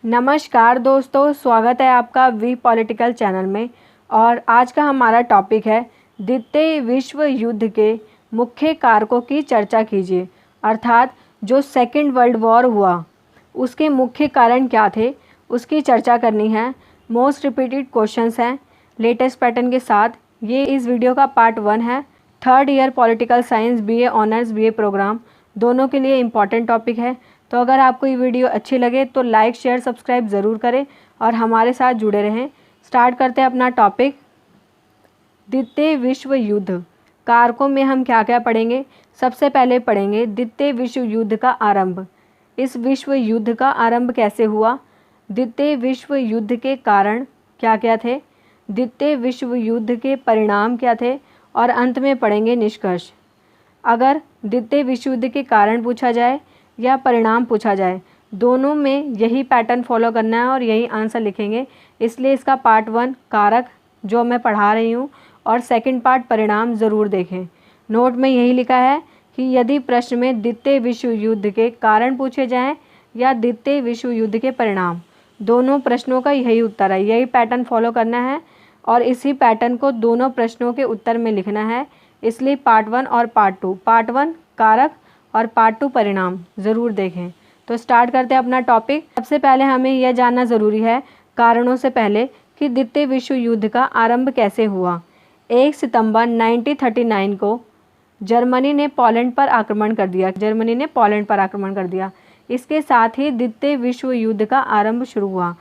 नमस्कार दोस्तों, स्वागत है आपका वी पॉलिटिकल चैनल में। और आज का हमारा टॉपिक है द्वितीय विश्व युद्ध के मुख्य कारकों की चर्चा कीजिए। अर्थात जो सेकेंड वर्ल्ड वॉर हुआ उसके मुख्य कारण क्या थे उसकी चर्चा करनी है। मोस्ट रिपीटेड क्वेश्चंस हैं लेटेस्ट पैटर्न के साथ। ये इस वीडियो का पार्ट 1 है। Third year political science BA honours BA programme दोनों के लिए इम्पॉर्टेंट टॉपिक है। तो अगर आपको ये वीडियो अच्छी लगे तो लाइक शेयर सब्सक्राइब ज़रूर करें और हमारे साथ जुड़े रहें। स्टार्ट करते हैं अपना टॉपिक। द्वितीय विश्व युद्ध कारकों में हम क्या क्या पढ़ेंगे। सबसे पहले पढ़ेंगे द्वितीय विश्व युद्ध का आरंभ। इस विश्व युद्ध का आरंभ कैसे हुआ, द्वितीय विश्व युद्ध के कारण क्या क्या थे, द्वितीय विश्व युद्ध के परिणाम क्या थे और अंत में पढ़ेंगे निष्कर्ष। अगर द्वितीय विश्व युद्ध के कारण पूछा जाए या परिणाम पूछा जाए, दोनों में यही पैटर्न फॉलो करना है और यही आंसर लिखेंगे। इसलिए इसका पार्ट 1 कारक जो मैं पढ़ा रही हूँ और सेकंड पार्ट परिणाम ज़रूर देखें। नोट में यही लिखा है कि यदि प्रश्न में द्वितीय विश्व युद्ध के कारण पूछे जाएं या द्वितीय विश्व युद्ध के परिणाम, दोनों प्रश्नों का यही उत्तर है। यही पैटर्न फॉलो करना है और इसी पैटर्न को दोनों प्रश्नों के उत्तर में लिखना है। इसलिए पार्ट 1 और पार्ट 2, पार्ट 1 कारक और पार्ट 2 परिणाम ज़रूर देखें। तो स्टार्ट करते हैं अपना टॉपिक। सबसे पहले हमें यह जानना ज़रूरी है कारणों से पहले कि द्वितीय विश्व युद्ध का आरंभ कैसे हुआ। 1 सितंबर 1939 को जर्मनी ने पोलैंड पर आक्रमण कर दिया। इसके साथ ही द्वितीय विश्व युद्ध का आरंभ शुरू हुआ।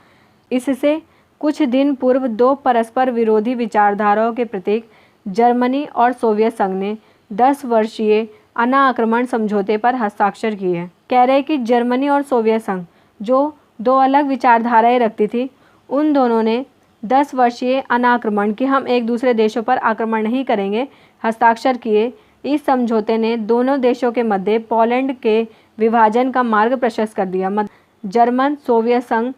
इससे कुछ दिन पूर्व दो परस्पर विरोधी विचारधाराओं के प्रतीक जर्मनी और सोवियत संघ ने 10 वर्षीय अनाक्रमण समझौते पर हस्ताक्षर किए। कह रहे कि जर्मनी और सोवियत संघ जो दो अलग विचारधाराएं रखती थी, उन दोनों ने 10 वर्षीय अनाक्रमण कि हम एक दूसरे देशों पर आक्रमण नहीं करेंगे हस्ताक्षर किए। इस समझौते ने दोनों देशों के मध्य पोलैंड के विभाजन का मार्ग प्रशस्त कर दिया। जर्मन सोवियत संघ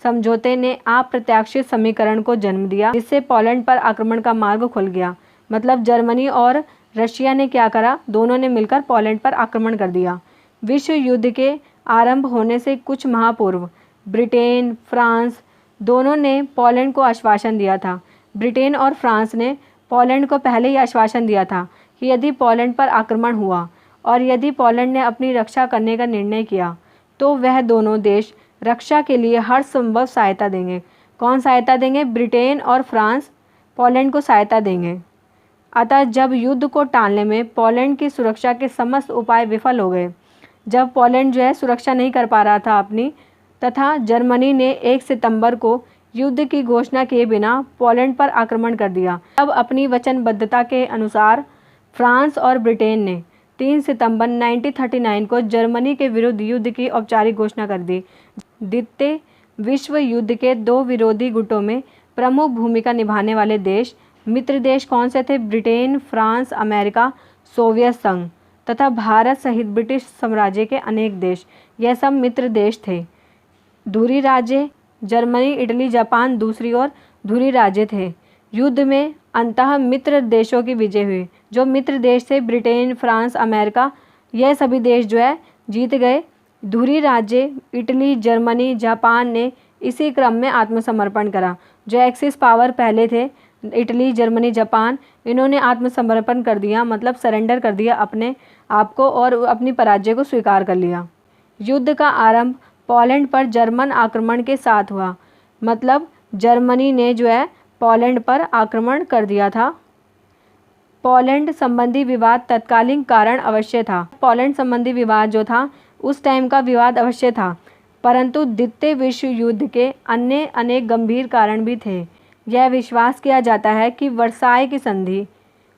समझौते ने अप्रत्याशित समीकरण को जन्म दिया, जिससे पोलैंड पर आक्रमण का मार्ग खुल गया। मतलब जर्मनी और रशिया ने क्या करा, दोनों ने मिलकर पोलैंड पर आक्रमण कर दिया। विश्व युद्ध के आरंभ होने से कुछ माह पूर्व ब्रिटेन, फ्रांस दोनों ने पोलैंड को आश्वासन दिया था। ब्रिटेन और फ्रांस ने पोलैंड को पहले ही आश्वासन दिया था कि यदि पोलैंड पर आक्रमण हुआ और यदि पोलैंड ने अपनी रक्षा करने का निर्णय किया तो वह दोनों देश रक्षा के लिए हर संभव सहायता देंगे। कौन सहायता देंगे? ब्रिटेन और फ्रांस पोलैंड को सहायता देंगे। अतः जब युद्ध को टालने में पोलैंड की सुरक्षा के समस्त उपाय विफल हो गए, जब पोलैंड जो है सुरक्षा नहीं कर पा रहा था अपनी, तथा जर्मनी ने 1 सितंबर को युद्ध की घोषणा किए बिना पोलैंड पर आक्रमण कर दिया, तब अपनी वचनबद्धता के अनुसार फ्रांस और ब्रिटेन ने 3 सितंबर 1939 को जर्मनी के विरुद्ध युद्ध की औपचारिक घोषणा कर दी। द्वितीय विश्व युद्ध के दो विरोधी गुटों में प्रमुख भूमिका निभाने वाले देश मित्र देश कौन से थे? ब्रिटेन, फ्रांस, अमेरिका, सोवियत संघ तथा भारत सहित ब्रिटिश साम्राज्य के अनेक देश, यह सब मित्र देश थे। धुरी राज्य जर्मनी, इटली, जापान दूसरी ओर धुरी राज्य थे। युद्ध में अंततः मित्र देशों की विजय हुई। जो मित्र देश थे ब्रिटेन, फ्रांस, अमेरिका, यह सभी देश जो है जीत गए। धुरी राज्य इटली, जर्मनी, जापान ने इसी क्रम में आत्मसमर्पण करा। जो एक्सिस पावर पहले थे इटली, जर्मनी, जापान, इन्होंने आत्मसमर्पण कर दिया, मतलब सरेंडर कर दिया अपने आप को और अपनी पराजय को स्वीकार कर लिया। युद्ध का आरंभ पोलैंड पर जर्मन आक्रमण के साथ हुआ। मतलब जर्मनी ने जो है पोलैंड पर आक्रमण कर दिया था। पोलैंड संबंधी विवाद तत्कालीन कारण अवश्य था। पोलैंड संबंधी विवाद जो था उस टाइम का विवाद अवश्य था, परंतु द्वितीय विश्व युद्ध के अन्य अनेक गंभीर कारण भी थे। यह विश्वास किया जाता है कि वर्साय की संधि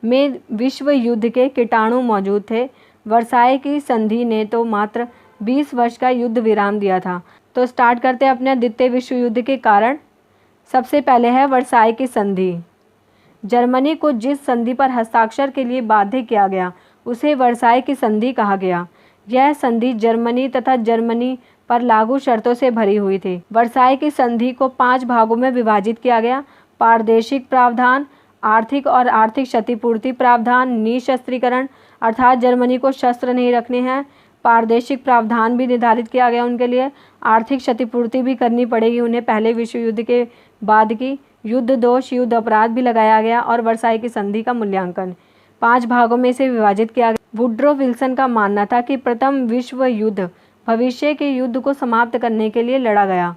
में विश्व युद्ध के कीटाणु मौजूद थे। वर्साय की संधि ने तो मात्र 20 वर्ष का युद्ध विराम दिया था। तो स्टार्ट करते हैं अपने द्वितीय विश्व युद्ध के कारण। सबसे पहले है वर्साय की संधि। जर्मनी को जिस संधि पर हस्ताक्षर के लिए बाध्य किया गया उसे वर्साय की संधि कहा गया। यह संधि जर्मनी तथा जर्मनी पर लागू शर्तों से भरी हुई थी। वर्साय की संधि को 5 भागों में विभाजित किया गया। पारदेशिक प्रावधान, आर्थिक और आर्थिक क्षतिपूर्ति प्रावधान, निशस्त्रीकरण अर्थात जर्मनी को शस्त्र नहीं रखने हैं, प्रादेशिक प्रावधान भी निर्धारित किया गया उनके लिए। आर्थिक क्षतिपूर्ति भी करनी पड़ेगी उन्हें पहले विश्व युद्ध के बाद की। युद्ध दोष, युद्ध अपराध भी लगाया गया और वर्साई की संधि का मूल्यांकन 5 भागों में से विभाजित किया गया। वुड्रो विल्सन का मानना था कि प्रथम विश्व युद्ध भविष्य के युद्ध को समाप्त करने के लिए लड़ा गया,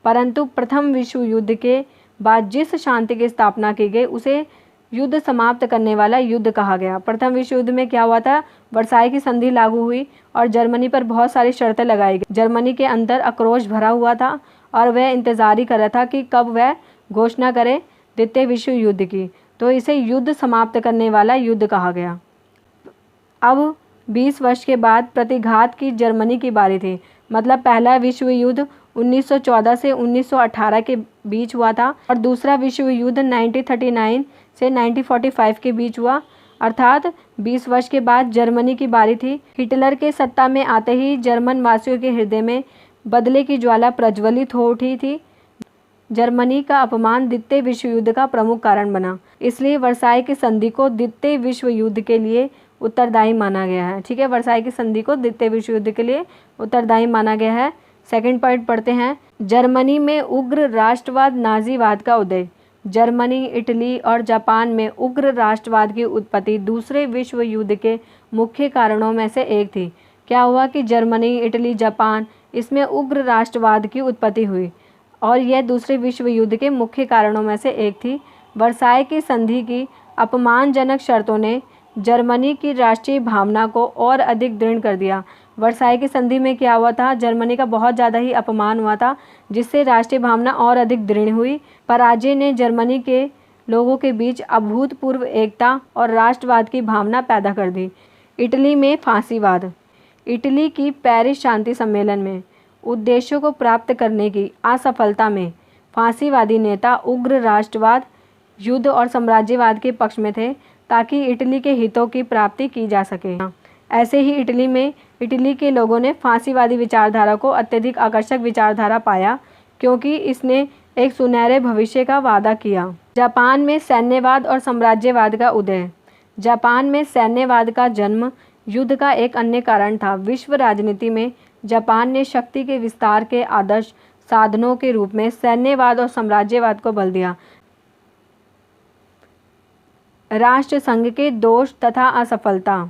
परंतु प्रथम विश्व युद्ध के बाद जिस शांति की स्थापना की गई उसे युद्ध समाप्त करने वाला युद्ध कहा गया। प्रथम विश्व युद्ध में क्या हुआ था, वर्साई की संधि लागू हुई और जर्मनी पर बहुत सारी शर्तें लगाई गई। जर्मनी के अंदर आक्रोश भरा हुआ था और वह इंतजार ही कर रहा था कि कब वह घोषणा करे द्वितीय विश्व युद्ध की, तो इसे युद्ध समाप्त करने वाला युद्ध कहा गया। अब 20 वर्ष के बाद प्रतिघात की जर्मनी की बारी थी। मतलब पहला विश्व युद्ध 1914 से 1918 के बीच हुआ था और दूसरा विश्व युद्ध 1939 से 1945 के बीच हुआ, अर्थात 20 वर्ष के बाद जर्मनी की बारी थी। हिटलर के सत्ता में आते ही जर्मन वासियों के हृदय में बदले की ज्वाला प्रज्वलित हो उठी थी। जर्मनी का अपमान द्वितीय विश्व युद्ध का प्रमुख कारण बना, इसलिए वर्साई की संधि को द्वितीय विश्व युद्ध के लिए उत्तरदायी माना गया है। ठीक है, वर्साई की संधि को द्वितीय विश्व युद्ध के लिए उत्तरदायी माना गया है। सेकंड पॉइंट पढ़ते हैं, जर्मनी में उग्र राष्ट्रवाद नाजीवाद का उदय। जर्मनी, इटली और जापान में उग्र राष्ट्रवाद की उत्पत्ति दूसरे विश्व युद्ध के मुख्य कारणों में से एक थी। क्या हुआ कि जर्मनी, इटली, जापान, इसमें उग्र राष्ट्रवाद की उत्पत्ति हुई और यह दूसरे विश्व युद्ध के मुख्य कारणों में से एक थी। वर्साई की संधि की अपमानजनक शर्तों ने जर्मनी की राष्ट्रीय भावना को और अधिक दृढ़ कर दिया। वर्साई की संधि में क्या हुआ था, जर्मनी का बहुत ज़्यादा ही अपमान हुआ था, जिससे राष्ट्रीय भावना और अधिक दृढ़ हुई। पराजय ने जर्मनी के लोगों के बीच अभूतपूर्व एकता और राष्ट्रवाद की भावना पैदा कर दी। इटली में फांसीवाद। इटली की पेरिस शांति सम्मेलन में उद्देश्यों को प्राप्त करने की असफलता में फांसीवादी नेता उग्र राष्ट्रवाद, युद्ध और साम्राज्यवाद के पक्ष में थे ताकि इटली के हितों की प्राप्ति की जा सके। ऐसे ही इटली में इटली के लोगों ने फांसीवादी विचारधारा को अत्यधिक आकर्षक विचारधारा पाया क्योंकि इसने एक सुनहरे भविष्य का वादा किया। जापान में सैन्यवाद और साम्राज्यवाद का उदय। जापान में सैन्यवाद का जन्म युद्ध का एक अन्य कारण था। विश्व राजनीति में जापान ने शक्ति के विस्तार के आदर्श साधनों के रूप में सैन्यवाद और साम्राज्यवाद को बल दिया। राष्ट्र संघ के दोष तथा असफलता।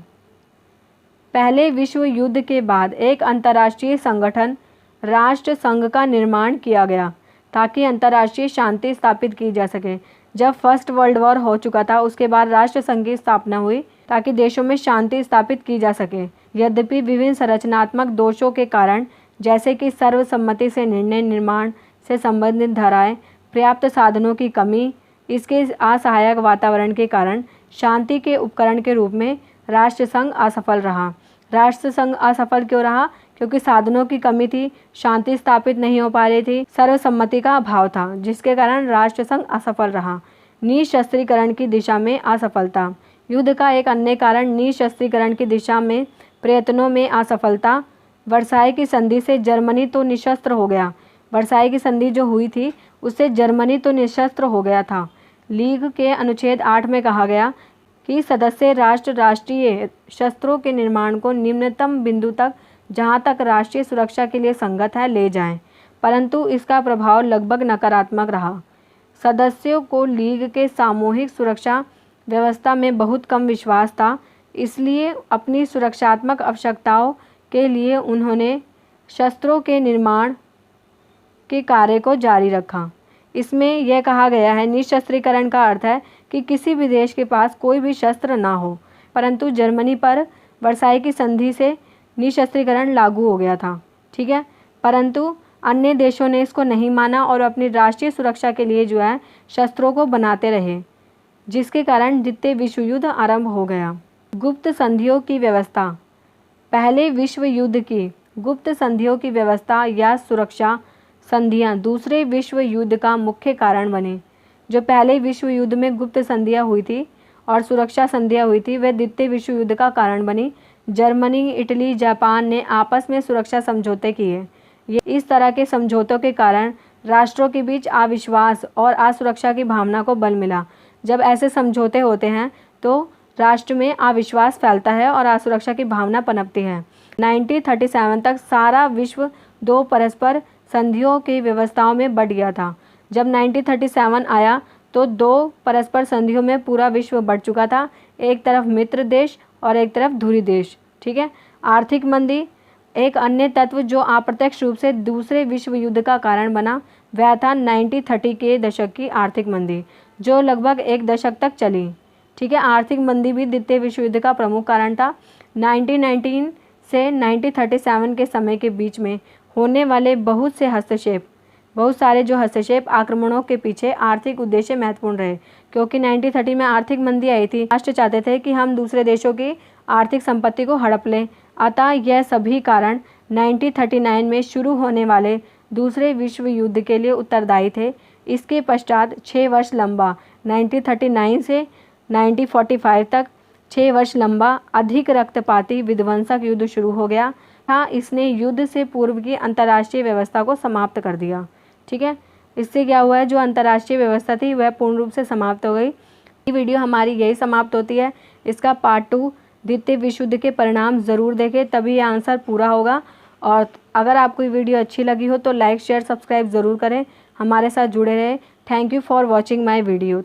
पहले विश्व युद्ध के बाद एक अंतर्राष्ट्रीय संगठन राष्ट्र संघ का निर्माण किया गया ताकि अंतर्राष्ट्रीय शांति स्थापित की जा सके। जब फर्स्ट वर्ल्ड वॉर हो चुका था उसके बाद राष्ट्र संघ की स्थापना हुई ताकि देशों में शांति स्थापित की जा सके। यद्यपि विभिन्न संरचनात्मक दोषों के कारण, जैसे कि सर्वसम्मति से निर्णय निर्माण से संबंधित धाराएं, पर्याप्त साधनों की कमी, इसके असहायक वातावरण के कारण शांति के उपकरण के रूप में राष्ट्रसंघ असफल रहा। राष्ट्रसंघ असफल क्यों रहा? क्योंकि साधनों की कमी थी, शांति स्थापित नहीं हो पा रही थी, सर्वसम्मति का अभाव था, जिसके कारण राष्ट्रसंघ असफल रहा। निशस्त्रीकरण की दिशा में असफलता। युद्ध का एक अन्य कारण निशस्त्रीकरण की दिशा में प्रयत्नों में असफलता। वर्साई की संधि से जर्मनी तो निशस्त्र हो गया। वर्साई की संधि जो हुई थी उससे जर्मनी तो निशस्त्र हो गया था। लीग के अनुच्छेद 8 में कहा गया कि सदस्य राष्ट्र राष्ट्रीय शस्त्रों के निर्माण को निम्नतम बिंदु तक, जहां तक राष्ट्रीय सुरक्षा के लिए संगत है, ले जाएं, परंतु इसका प्रभाव लगभग नकारात्मक रहा। सदस्यों को लीग के सामूहिक सुरक्षा व्यवस्था में बहुत कम विश्वास था, इसलिए अपनी सुरक्षात्मक आवश्यकताओं के लिए उन्होंने शस्त्रों के निर्माण के कार्य को जारी रखा। इसमें यह कहा गया है, निशस्त्रीकरण का अर्थ है कि किसी भी देश के पास कोई भी शस्त्र ना हो, परंतु जर्मनी पर वर्साई की संधि से निशस्त्रीकरण लागू हो गया था। ठीक है, परंतु अन्य देशों ने इसको नहीं माना और अपनी राष्ट्रीय सुरक्षा के लिए जो है शस्त्रों को बनाते रहे, जिसके कारण द्वितीय विश्व युद्ध आरंभ हो गया। गुप्त संधियों की व्यवस्था। पहले विश्व युद्ध की गुप्त संधियों की व्यवस्था या सुरक्षा संधियां दूसरे विश्व युद्ध का मुख्य कारण बने। जो पहले विश्व युद्ध में गुप्त संधियां हुई थी और सुरक्षा संधियां हुई थी, वह द्वितीय विश्व युद्ध का कारण बनी। जर्मनी, इटली, जापान ने आपस में सुरक्षा समझौते किए। ये इस तरह के समझौतों के कारण राष्ट्रों के बीच अविश्वास और असुरक्षा की भावना को बल मिला। जब ऐसे समझौते होते हैं तो राष्ट्र में अविश्वास फैलता है और असुरक्षा की भावना पनपती है। 1937 तक सारा विश्व दो परस्पर संधियों की व्यवस्थाओं में बट गया था। जब 1937 आया तो दो परस्पर संधियों में पूरा विश्व बट चुका था, एक तरफ मित्र देश और एक तरफ धुरी देश। ठीक है। आर्थिक मंदी, एक अन्य तत्व जो अप्रत्यक्ष रूप से दूसरे विश्व युद्ध का कारण बना, वह था 1930 के दशक की आर्थिक मंदी, जो लगभग एक दशक तक चली। ठीक है। आर्थिक मंदी भी द्वितीय विश्व युद्ध का प्रमुख कारण था। 1919 से 1937 के समय के बीच में होने वाले बहुत सारे जो हस्तक्षेप आक्रमणों के पीछे आर्थिक उद्देश्य महत्वपूर्ण रहे, क्योंकि 1930 में आर्थिक मंदी आई थी। राष्ट्र चाहते थे कि हम दूसरे देशों की आर्थिक संपत्ति को हड़प लें। अतः यह सभी कारण 1939 में शुरू होने वाले दूसरे विश्व युद्ध के लिए उत्तरदायी थे। इसके पश्चात 6 वर्ष लंबा 1939 से 1945 तक 6 वर्ष लंबा अधिक रक्तपाती विध्वंसक युद्ध शुरू हो गया था। इसने युद्ध से पूर्व की अंतर्राष्ट्रीय व्यवस्था को समाप्त कर दिया। ठीक है। इससे क्या हुआ है, जो अंतर्राष्ट्रीय व्यवस्था थी वह पूर्ण रूप से समाप्त हो गई। ये वीडियो हमारी यही समाप्त होती है। इसका पार्ट 2 द्वितीय विश्व युद्ध के परिणाम ज़रूर देखें, तभी ये आंसर पूरा होगा। और अगर आपको ये वीडियो अच्छी लगी हो तो लाइक शेयर सब्सक्राइब ज़रूर करें, हमारे साथ जुड़े रहें। Thank you for watching my video.